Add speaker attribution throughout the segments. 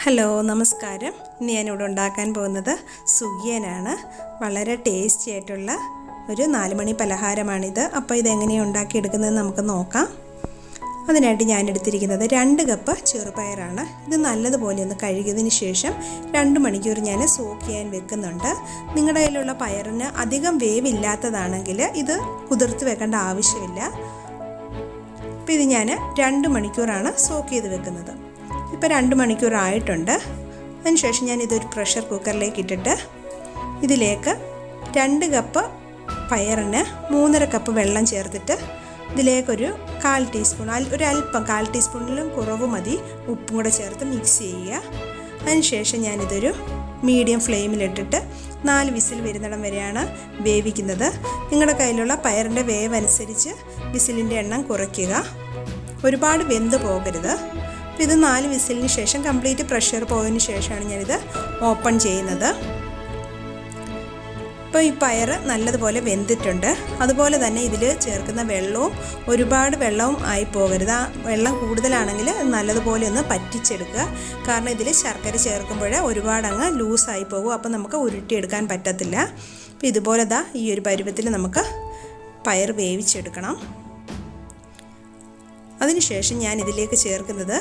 Speaker 1: Hello നമസ്കാരം. ഇന്ന് ഞാനിവിടെ ഉണ്ടാക്കാൻ പോകുന്നത് സുഗിയനാണ്. വളരെ ടേസ്റ്റി ആയിട്ടുള്ള ഒരു 4 മണി പലഹാരമാണിത്. അപ്പോൾ ഇതെങ്ങനെയാണ് ഉണ്ടാക്കിയെടുക്കുന്നതെന്ന് നമുക്ക് നോക്കാം. അതിനായിട്ട് ഞാൻ എടുത്തിരിക്കുന്നത് 2 കപ്പ് ചെറുപയറാണ്. ഇത് നല്ലതുപോലെ ഒന്ന് കഴുകിയതിന് ശേഷം 2 മണിക്കൂർ ഞാൻ സോക്ക് ചെയ്യാൻ വെക്കുന്നുണ്ട്. നിങ്ങളുടെ കയ്യിലുള്ള പയറിന് അധികം വേവില്ലാത്തതാണെങ്കിൽ ഇത് കുതിർത്ത് വെക്കേണ്ട ആവശ്യമില്ല. അപ്പോൾ ഇത് ഞാൻ 2 മണിക്കൂറാണ് സോക്ക് ചെയ്ത് വെക്കുന്നത്. ഇപ്പോൾ 2 മണിക്കൂർ ആയിട്ടുണ്ട്. അതിനുശേഷം ഞാൻ ഇതൊരു പ്രഷർ കുക്കറിലേക്ക് ഇട്ടിട്ട് ഇതിലേക്ക് 2 കപ്പ് പയറിന് 3.5 കപ്പ് വെള്ളം ചേർത്തിട്ട് ഇതിലേക്കൊരു 1/4 ടീസ്പൂൺ ഒരല്പം 1/4 ടീസ്പൂണിലും കുറവ് മതി ഉപ്പും കൂടെ ചേർത്ത് മിക്സ് ചെയ്യുക. അതിനുശേഷം ഞാനിതൊരു മീഡിയം ഫ്ലെയിമിലിട്ടിട്ട് 4 വിസിൽ വരുന്നിടം വരെയാണ് വേവിക്കുന്നത്. നിങ്ങളുടെ കയ്യിലുള്ള പയറിൻ്റെ വേവ് അനുസരിച്ച് വിസിലിൻ്റെ എണ്ണം കുറയ്ക്കുക. ഒരുപാട് വെന്ത് പോകരുത്. അപ്പോൾ ഇത് 4 വിസിലിന് ശേഷം കംപ്ലീറ്റ് പ്രഷർ പോയതിന് ശേഷമാണ് ഞാനിത് ഓപ്പൺ ചെയ്യുന്നത്. ഇപ്പോൾ ഈ പയർ നല്ലതുപോലെ വെന്തിട്ടുണ്ട്. അതുപോലെ തന്നെ ഇതിൽ ചേർക്കുന്ന വെള്ളവും ഒരുപാട് വെള്ളവും ആയി പോകരുത്. ആ വെള്ളം കൂടുതലാണെങ്കിൽ നല്ലതുപോലെ ഒന്ന് പറ്റിച്ചെടുക്കുക. കാരണം ഇതിൽ ശർക്കര ചേർക്കുമ്പോൾ ഒരുപാട് അങ്ങ് ലൂസായി പോകും. അപ്പോൾ നമുക്ക് ഉരുട്ടിയെടുക്കാൻ പറ്റത്തില്ല. അപ്പോൾ ഇതുപോലെ ഈ ഒരു പരുവത്തിൽ നമുക്ക് പയർ വേവിച്ചെടുക്കണം. അതിനുശേഷം ഞാൻ ഇതിലേക്ക് ചേർക്കുന്നത്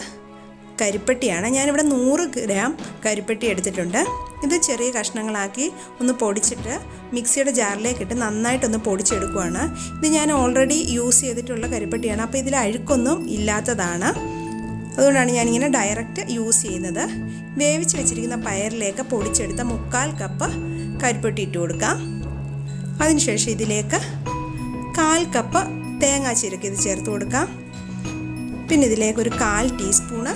Speaker 1: കരിപ്പട്ടിയാണ്. ഞാനിവിടെ 100 ഗ്രാം കരിപ്പട്ടി എടുത്തിട്ടുണ്ട്. ഇത് ചെറിയ കഷ്ണങ്ങളാക്കി ഒന്ന് പൊടിച്ചിട്ട് മിക്സിയുടെ ജാറിലേക്ക് ഇട്ട് നന്നായിട്ടൊന്ന് പൊടിച്ചെടുക്കുകയാണ്. ഇത് ഞാൻ ഓൾറെഡി യൂസ് ചെയ്തിട്ടുള്ള കരിപ്പട്ടിയാണ്. അപ്പോൾ ഇതിൽ അഴുക്കൊന്നും ഇല്ലാത്തതാണ്. അതുകൊണ്ടാണ് ഞാനിങ്ങനെ ഡയറക്റ്റ് യൂസ് ചെയ്യുന്നത്. വേവിച്ച് വെച്ചിരിക്കുന്ന പയറിലേക്ക് പൊടിച്ചെടുത്ത 1/4 കപ്പ് കരിപ്പട്ടി ഇട്ട് കൊടുക്കാം. അതിനുശേഷം ഇതിലേക്ക് 1/4 കപ്പ് തേങ്ങ ചിരക്കിയത് ചേർത്ത് കൊടുക്കാം. പിന്നെ ഇതിലേക്ക് ഒരു 1/4 ടീസ്പൂണ്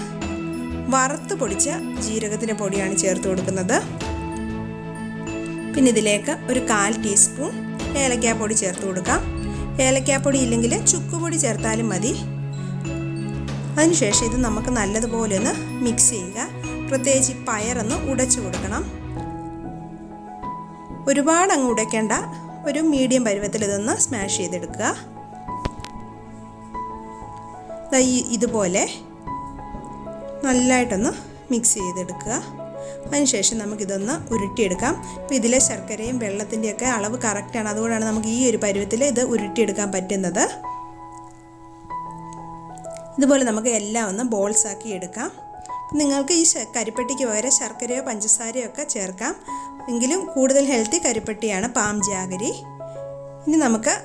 Speaker 1: വറുത്ത് പൊടിച്ച ജീരകത്തിൻ്റെ പൊടിയാണ് ചേർത്ത് കൊടുക്കുന്നത്. പിന്നെ ഇതിലേക്ക് ഒരു 1/4 ടീസ്പൂൺ ഏലക്കാപ്പൊടി ചേർത്ത് കൊടുക്കാം. ഏലക്കാപ്പൊടി ഇല്ലെങ്കിൽ ചുക്കുപൊടി ചേർത്താലും മതി. അതിനുശേഷം ഇത് നമുക്ക് നല്ലതുപോലെ ഒന്ന് മിക്സ് ചെയ്യുക. പ്രത്യേകിച്ച് പയറൊന്ന് ഉടച്ചു കൊടുക്കണം. ഒരുപാട് അങ്ങ് ഉടയ്ക്കേണ്ട, ഒരു മീഡിയം പരുവത്തിൽ ഇതൊന്ന് സ്മാഷ് ചെയ്തെടുക്കുക. ഇതുപോലെ നല്ലതായിട്ടൊന്ന് മിക്സ് ചെയ്തെടുക്കുക. അതിനുശേഷം നമുക്കിതൊന്ന് ഉരുട്ടിയെടുക്കാം. ഇപ്പോൾ ഇതിലെ ശർക്കരയും വെള്ളത്തിൻ്റെയൊക്കെ അളവ് കറക്റ്റാണ്. അതുകൊണ്ടാണ് നമുക്ക് ഈ ഒരു പരുവത്തിൽ ഇത് ഉരുട്ടിയെടുക്കാൻ പറ്റുന്നത്. ഇതുപോലെ നമുക്ക് എല്ലാം ഒന്ന് ബോൾസാക്കി എടുക്കാം. നിങ്ങൾക്ക് ഈ കരിപ്പട്ടിക്ക് പകരം ശർക്കരയോ പഞ്ചസാരയോ ഒക്കെ ചേർക്കാം. എങ്കിലും കൂടുതൽ ഹെൽത്തി കരിപ്പട്ടിയാണ് പാം ജാഗരി. ഇനി നമുക്ക്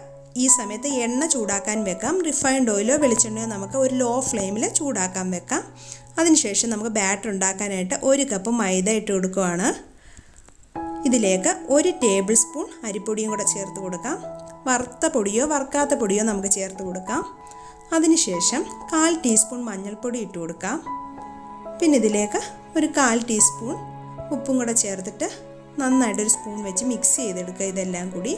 Speaker 1: ഈ സമയത്ത് എണ്ണ ചൂടാക്കാൻ വെക്കാം. റിഫൈൻഡ് ഓയിലോ വെളിച്ചെണ്ണയോ നമുക്ക് ഒരു ലോ ഫ്ലെയിമിൽ ചൂടാക്കാൻ വെക്കാം. അതിനുശേഷം നമുക്ക് ബാറ്റർ ഉണ്ടാക്കാനായിട്ട് 1 കപ്പ് മൈദ ഇട്ട് കൊടുക്കുകയാണ്. ഇതിലേക്ക് 1 ടേബിൾ സ്പൂൺ അരിപ്പൊടിയും കൂടെ ചേർത്ത് കൊടുക്കാം. വറുത്ത പൊടിയോ വറുക്കാത്ത പൊടിയോ നമുക്ക് ചേർത്ത് കൊടുക്കാം. അതിനുശേഷം 1/4 ടീസ്പൂൺ മഞ്ഞൾപ്പൊടി ഇട്ട് കൊടുക്കാം. പിന്നെ ഇതിലേക്ക് ഒരു 1/4 ടീസ്പൂൺ ഉപ്പും കൂടെ ചേർത്തിട്ട് നന്നായിട്ടൊരു സ്പൂൺ വെച്ച് മിക്സ് ചെയ്തെടുക്കുക ഇതെല്ലാം കൂടി.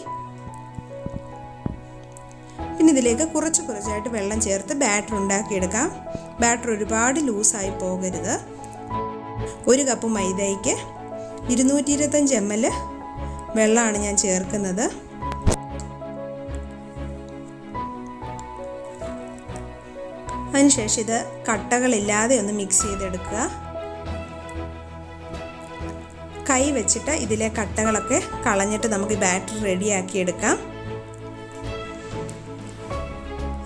Speaker 1: പിന്നെ ഇതിലേക്ക് കുറച്ചായിട്ട് വെള്ളം ചേർത്ത് ബാറ്റർ ഉണ്ടാക്കിയെടുക്കാം. ബാറ്റർ ഒരുപാട് ലൂസായി പോകരുത്. 1 കപ്പ് മൈദയ്ക്ക് 225 ml വെള്ളമാണ് ഞാൻ ചേർക്കുന്നത്. അതിനുശേഷം ഇത് കട്ടകളില്ലാതെ ഒന്ന് മിക്സ് ചെയ്തെടുക്കുക. കൈ വെച്ചിട്ട് ഇതിലെ കട്ടകളൊക്കെ കളഞ്ഞിട്ട് നമുക്ക് ബാറ്റർ റെഡിയാക്കി എടുക്കാം.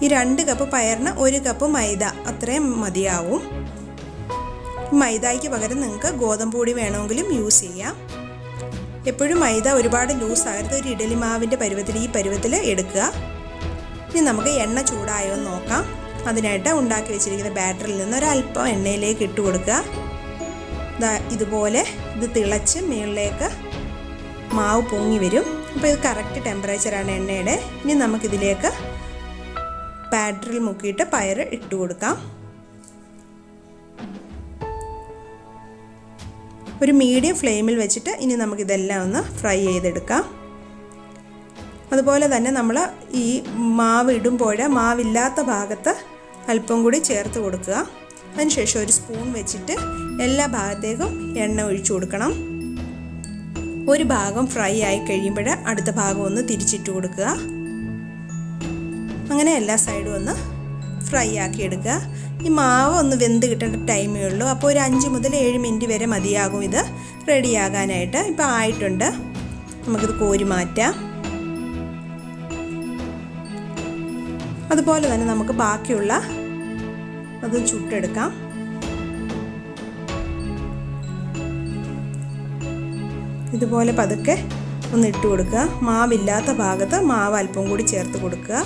Speaker 1: ഈ 2 കപ്പ് പയറിന് 1 കപ്പ് മൈദ അത്രയും മതിയാവും. മൈദയ്ക്ക് പകരം നിങ്ങൾക്ക് ഗോതമ്പ് പൊടി വേണമെങ്കിലും യൂസ് ചെയ്യാം. എപ്പോഴും മൈദ ഒരുപാട് ലൂസ് ആകരുത്. ഒരു ഇഡലി മാവിൻ്റെ പരുവത്തിൽ ഈ പരുവത്തിൽ എടുക്കുക. ഇനി നമുക്ക് എണ്ണ ചൂടായോ എന്ന് നോക്കാം. അതിനായിട്ട് ഉണ്ടാക്കി വെച്ചിരിക്കുന്ന ബാറ്ററിൽ നിന്ന് ഒരല്പം എണ്ണയിലേക്ക് ഇട്ട് കൊടുക്കുക. ഇതുപോലെ ഇത് തിളച്ച് മുകളിലേക്ക് മാവ് പൊങ്ങി വരും. അപ്പോൾ ഇത് കറക്റ്റ് ടെമ്പറേച്ചറാണ് എണ്ണയുടെ. ഇനി നമുക്കിതിലേക്ക് ബാറ്ററിൽ മുക്കിയിട്ട് പയർ ഇട്ട് കൊടുക്കാം. ഒരു മീഡിയം ഫ്ലെയിമിൽ വെച്ചിട്ട് ഇനി നമുക്കിതെല്ലാം ഒന്ന് ഫ്രൈ ചെയ്തെടുക്കാം. അതുപോലെ തന്നെ നമ്മൾ ഈ മാവ് ഇടുമ്പോൾ മാവില്ലാത്ത ഭാഗത്ത് അല്പം കൂടി ചേർത്ത് കൊടുക്കുക. അതിനുശേഷം ഒരു സ്പൂൺ വെച്ചിട്ട് എല്ലാ ഭാഗത്തേക്കും എണ്ണ ഒഴിച്ചു കൊടുക്കണം. ഒരു ഭാഗം ഫ്രൈ ആയി കഴിയുമ്പോൾ അടുത്ത ഭാഗം ഒന്ന് തിരിച്ചിട്ട് കൊടുക്കുക. അങ്ങനെ എല്ലാ സൈഡും ഒന്ന് ഫ്രൈ ആക്കി എടുക്കുക. ഈ മാവ് ഒന്ന് വെന്ത് കിട്ടേണ്ട ടൈമേ ഉള്ളൂ. അപ്പോൾ ഒരു 5 മുതൽ 7 മിനിറ്റ് വരെ മതിയാകും ഇത് റെഡിയാകാനായിട്ട്. ഇപ്പോൾ ആയിട്ടുണ്ട്. നമുക്കിത് കോരി മാറ്റാം. അതുപോലെ തന്നെ നമുക്ക് ബാക്കിയുള്ള അത് ചുട്ടെടുക്കാം. ഇതുപോലെ പതുക്കെ ഒന്ന് ഇട്ട് കൊടുക്കുക. മാവില്ലാത്ത ഭാഗത്ത് മാവ് അല്പം കൂടി ചേർത്ത് കൊടുക്കുക.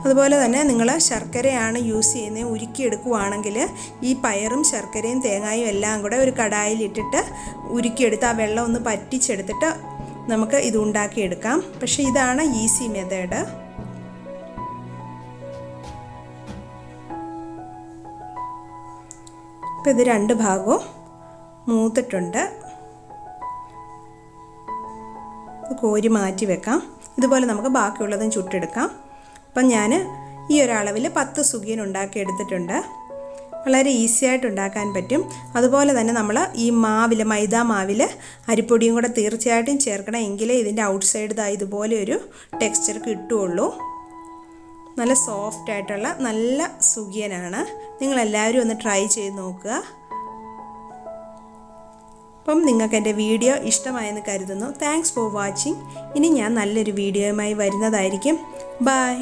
Speaker 1: അതുപോലെ തന്നെ നിങ്ങൾ ശർക്കരയാണ് യൂസ് ചെയ്യുന്നത്, ഉരുക്കിയെടുക്കുകയാണെങ്കിൽ ഈ പയറും ശർക്കരയും തേങ്ങായും എല്ലാം കൂടെ ഒരു കടായിലിട്ടിട്ട് ഉരുക്കിയെടുത്ത് ആ വെള്ളം ഒന്ന് പറ്റിച്ചെടുത്തിട്ട് നമുക്ക് ഇത് ഉണ്ടാക്കിയെടുക്കാം. പക്ഷേ ഇതാണ് ഈസി മെത്തേഡ്. അപ്പോൾ ഇത് 2 ഭാഗവും മൂത്തിട്ടുണ്ട്. കോരി മാറ്റി വെക്കാം. ഇതുപോലെ നമുക്ക് ബാക്കിയുള്ളതും ചുട്ടെടുക്കാം. അപ്പം ഞാൻ ഈ ഒരളവിൽ 10 സുഗിയൻ ഉണ്ടാക്കിയെടുത്തിട്ടുണ്ട്. വളരെ ഈസി ആയിട്ട് ഉണ്ടാക്കാൻ പറ്റും. അതുപോലെ തന്നെ നമ്മൾ ഈ മാവിൽ മൈദാ മാവിൽ അരിപ്പൊടിയും കൂടെ തീർച്ചയായിട്ടും ചേർക്കണം. എങ്കിലേ ഇതിൻ്റെ ഔട്ട് സൈഡ് ഇതുപോലെ ഒരു ടെക്സ്ചർ കിട്ടുകയുള്ളൂ. നല്ല സോഫ്റ്റ് ആയിട്ടുള്ള നല്ല സുഗിയനാണ്. നിങ്ങളെല്ലാവരും ഒന്ന് ട്രൈ ചെയ്ത് നോക്കുക. അപ്പം നിങ്ങൾക്ക് എൻ്റെ വീഡിയോ ഇഷ്ടമായെന്ന് കരുതുന്നു. Thanks for watching. ഇനി ഞാൻ നല്ലൊരു വീഡിയോയുമായി വരുന്നതായിരിക്കും. ബൈ.